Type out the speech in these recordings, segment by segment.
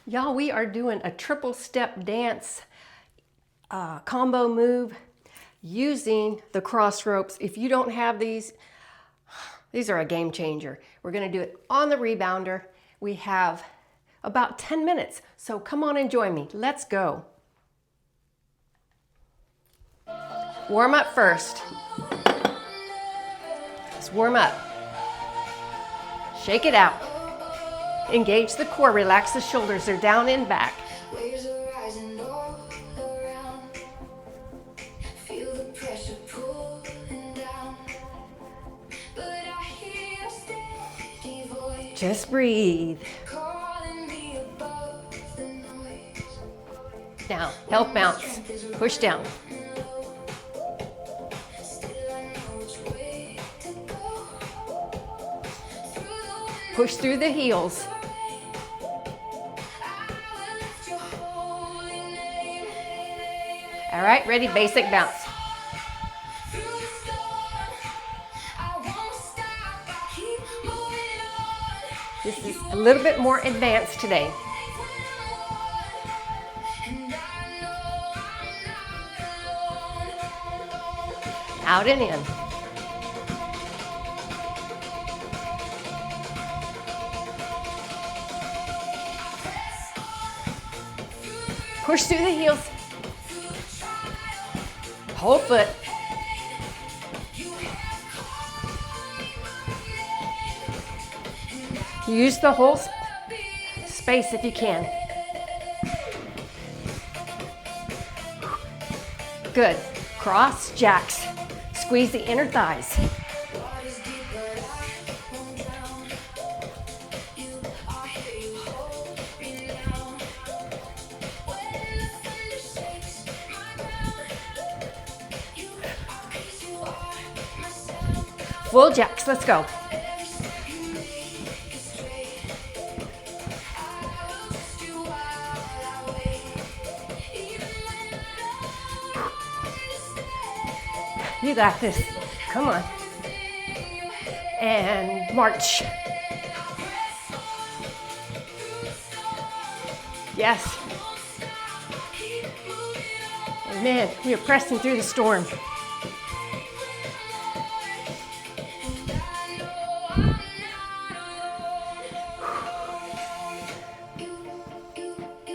Y'all, we are doing a triple step dance combo move using the cross ropes. If you don't have these are a game changer. We're gonna do it on the rebounder. We have about 10 minutes, so come on and join me. Let's go. Warm up first. Let's warm up. Shake it out. Engage the core, relax the shoulders, they're down and back. Waves are rising all around. Feel the pressure pulling down. But I hear a steady voice Just breathe. calling me above the noise. Now, health bounce. Push down. Still I know which way to go. Push through the heels. All right, ready? Basic bounce. This is a little bit more advanced today. Out and in. Push through the heels. Whole foot. Use the whole space if you can. Good. Cross jacks. Squeeze the inner thighs. Full jacks, let's go. You got this. Come on. And march. Yes. Amen. We are pressing through the storm.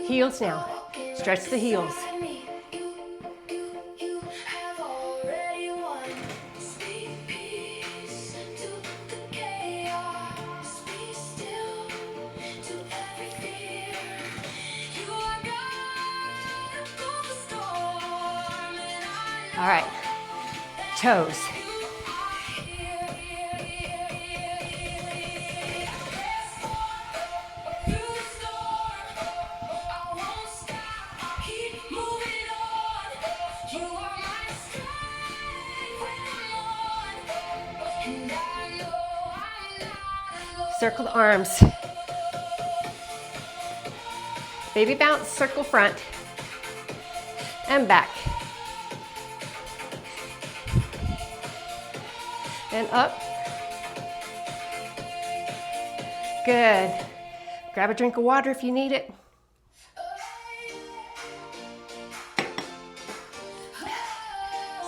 Heels now. Stretch the heels. All right, toes. Circle the arms. Baby bounce, circle front and back. And up. Good. Grab a drink of water if you need it.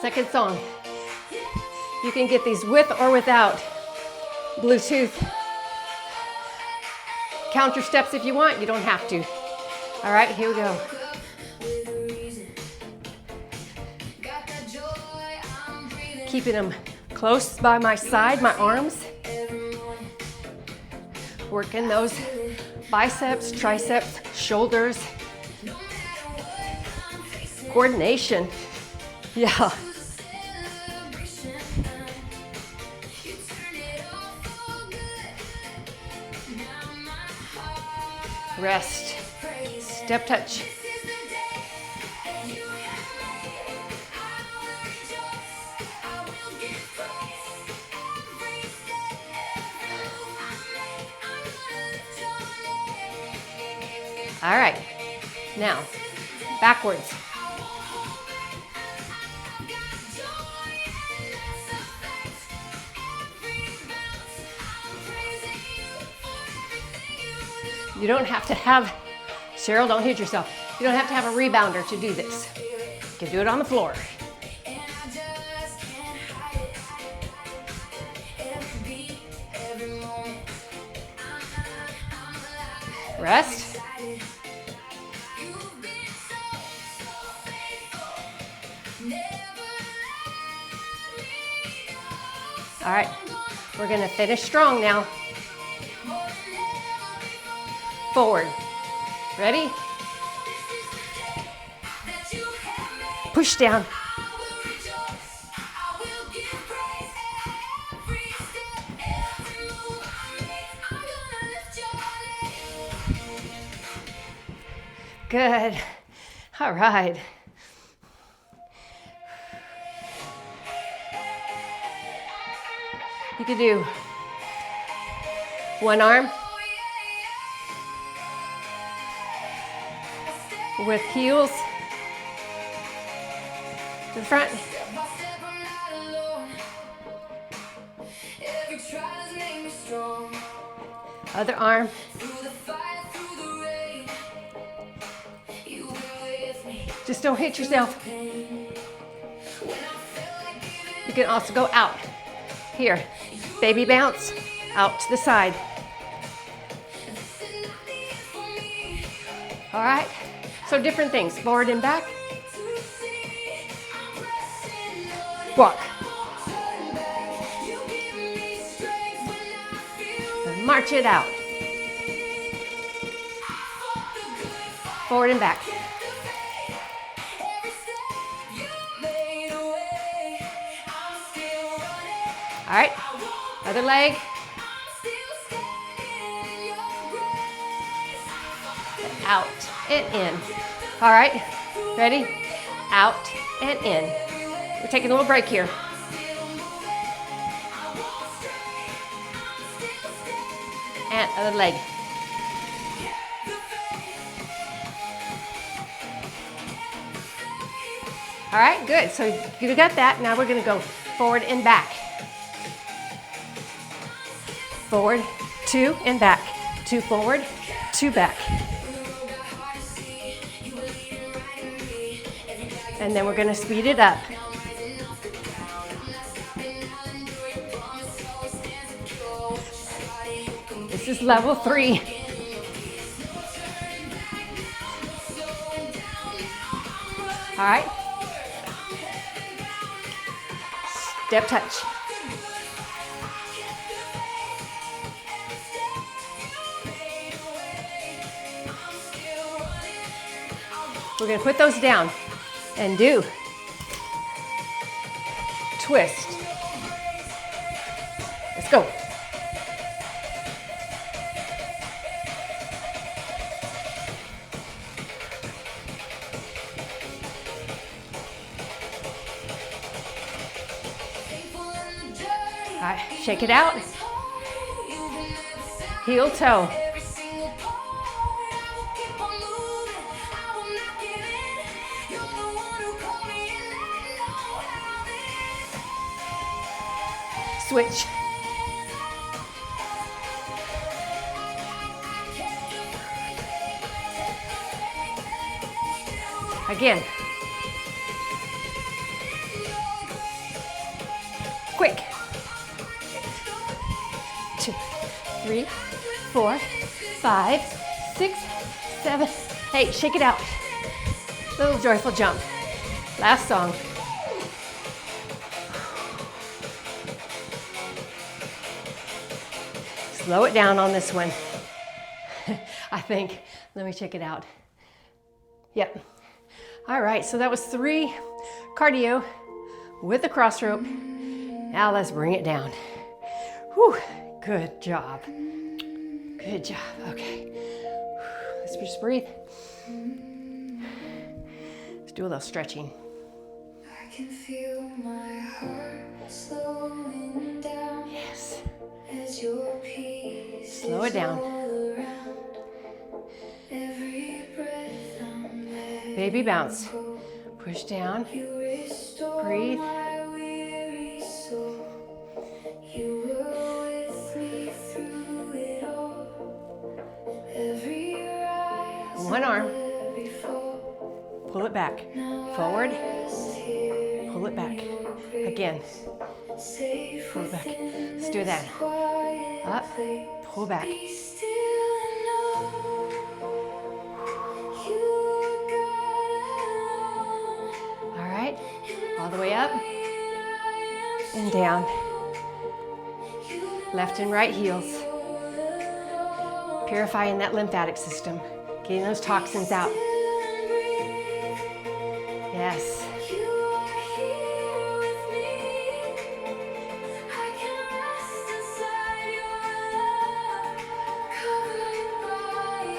Second song. You can get these with or without Bluetooth. Counter steps if you want, you don't have to. All right, here we go. Keeping them close by my side, my arms. Working those biceps, triceps, shoulders. Coordination. Yeah. Rest. Step touch. All right, now backwards. You don't have to have Cheryl, don't hit yourself. You don't have to have a rebounder to do this. You can do it on the floor. And I just can't hide it. Every beat, every moment. I'm alive. Rest. Excited. You've been so, so faithful. Never let me go. All right, we're gonna finish strong now. More than ever before. Forward. Ready? That you have made. Push down. I will rejoice. I will give praise. Every step, every move I make. I'm gonna lift your name. Good. All right. You can do one arm with heels to the front. Step by step, I'm not alone. Every trial has made me strong. Other arm. Through the fire, through the rain. You've been with me. Just don't hit yourself. When I felt like giving You can also go out. Here. Baby bounce. Out to the side. this is not the end for me. All right. So different things. Forward and back. To see, I'm pressing on. Walk. Turn back. You give me strength when I feel And march it out. fought the good fight. Forward and back. Every step you made a way. I'm still running. All right. I won't. Other leg. I'm still standing in your grace. I fought the good Out and in. All right. Ready? Out and in. We're taking a little break here. I'm still moving. I won't stray. I'm still standing. And other leg. The faith. All right, good. So you got that. Now we're gonna go forward and back. Forward, two, and back. Two forward, two back. When the road got hard to see, you were leading right in me. Every day And then we're gonna speed it up. I'm rising off the ground. I'm not stopping. I'll endure your promise. Always stand secure. Somebody who can This is level 3. begin in your peace. No turning back now. No slowing down now. I'm running All right, forward. I'm heading down now. step touch. We're gonna put those down and do twist. Let's go. All right, shake it out. Heel toe. Every single part, I will keep on moving. I will not give in. You're the one who called me, and I know how this. Switch. Again. Quick. 2, 3, 4, 5, 6, 7, 8. Shake it out. Little joyful jump. Last song. Slow it down on this one. I think. Let me check it out. Yep. All right, so that was 3 cardio with the cross rope. Now let's bring it down. Whew, good job. Good job, okay. Let's just breathe. Let's do a little stretching. I can feel my heart slowing down Yes. as your peace Slow it is down. all around. Every breath I'm letting Baby bounce. go. Push down. You restore Breathe. my weary soul. You were with me through it all. Every rise One arm. Pull it back. Forward. Pull it back. Again. Pull it back. Let's do that. Up. Pull back. All right. All the way up and down. Left and right heels. Purifying that lymphatic system. Getting those toxins out. Yes.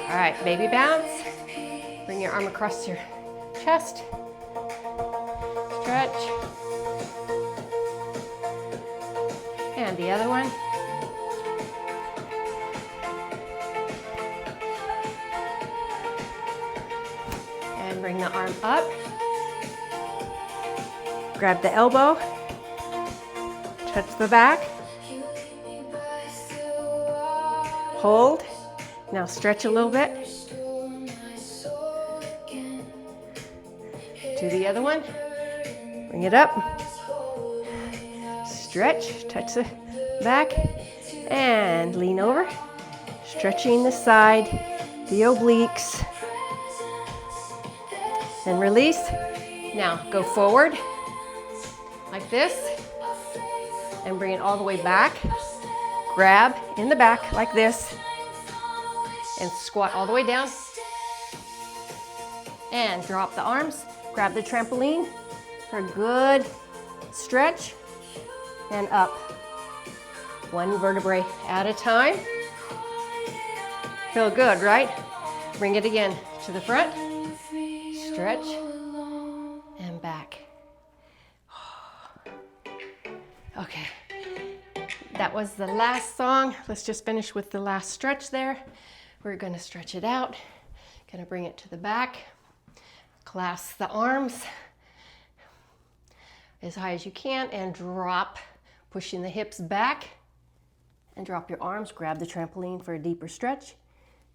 All right, baby bounce. Bring your arm across your chest. Stretch. And the other one. And bring the arm up. Grab the elbow. Touch the back. Hold. Now stretch a little bit. Do the other one. Bring it up. Stretch, touch the back, and lean over. Stretching the side, the obliques. Then release. Now go forward, like this, and bring it all the way back. Grab in the back, like this. And squat all the way down. And drop the arms. Grab the trampoline for a good stretch. And up. One vertebrae at a time. Feel good, right? Bring it again to the front. Stretch. And back. Okay. That was the last song. Let's just finish with the last stretch there. We're going to stretch it out. Going to bring it to the back. Clasp the arms as high as you can and drop, pushing the hips back. And drop your arms. Grab the trampoline for a deeper stretch.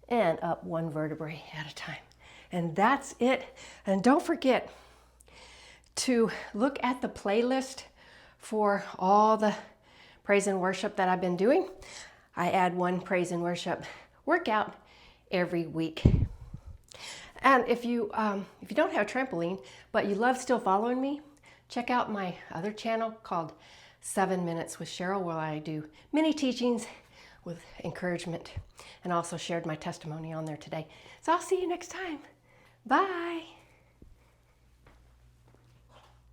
And up one vertebrae at a time. And that's it. And don't forget to look at the playlist for all the praise and worship that I've been doing. I add one praise and worship workout every week. And if you don't have a trampoline, but you love still following me, check out my other channel called 7 Minutes with Cheryl, where I do mini teachings with encouragement, and also shared my testimony on there today. So I'll see you next time. Bye.